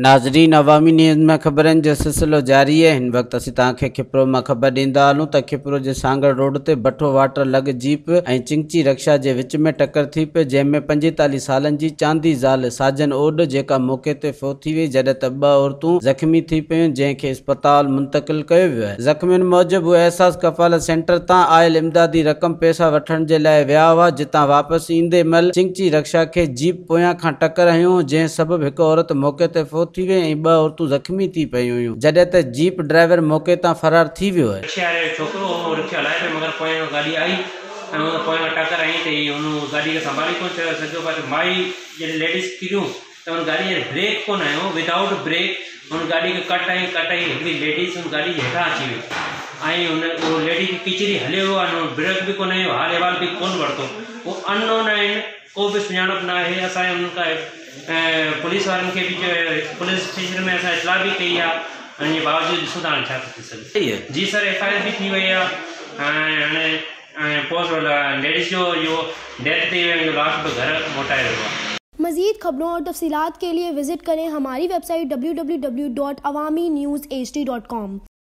नाज़रीन, अवामी न्यूज़ में ख़बरनि जो सिलसिलो जारी है। हिन वक्त असीं तव्हांखे खिपरो में ख़बर ॾींदा हलूं त खिपरो जे सांगड़ रोड ते भट्ठो वाटर लॻ जीप ऐं चिंची रक्षा जे विच में टक्कर थी पई, जंहिंमें 45 सालनि जी चांदी ज़ाल साजन ओड जेका मौके ते फ़ौत थी वई, जॾहिं त 2 औरतूं ज़ख़्मी थी पयूं, जंहिंखे इस्पताल मुंतक़िल कयो वियो आहे। ज़ख़्मियुनि मूजिबि उहे एहसास कफ़ालत सेंटर तां आयल इमदादी रक़म पैसा वठण जे लाइ विया हुआ, जितां वापसि ईंदे महिल चिंची रक्षा खे जीप पोयां खां टक्कर हयूं, जंहिं सबबि हिकु औरत मौके ते फ़ौत थी वई ऐं 2 औरतूं ज़ख़्मी थी पयूं हुयूं, जॾहिं त जीप ड्राइवर मौके तां फरार थी वियो आहे। रिक्शा वारे छोकिरो रिक्शा हलाए पियो, मगर पोयां गाॾी आई ऐं हुन पोयां टक्कर हई त हुन गाॾी खे संभाली कोन सघियो। पर माई जॾहिं लेडीज़ किरियूं त हुन गाॾी जो ब्रेक कोन आयो, विदाउट ब्रेक हुन गाॾी खे कट हई हिकिड़ी लेडीज़ हुन गाॾी जे हेठां अची वई ऐं हुन उहो लेडी खे किचिरी हलियो आहे, ब्रेक बि कोन आयो, हाल अहिवाल बि कोन वरितो। उहो अननोन आहिनि, को बि सुञाणप न आहे। असांजे हुननि पुलिस वारनि खे बि पुलिस स्टेशन में असां इतला बि कई आहे, ऐं बावजूदि ॾिसूं था छा थी सघे। जी सर, FIR भी थी वई आहे ऐं हाणे पोस्ट लेडीज़ जो इहो डेथ थी वई, लाश बि घर मोटाए वियो आहे। मज़ीद खबरों और तफसीलात के लिए विजिट करें हमारी वेबसाइट www.awamiNewsHD.com।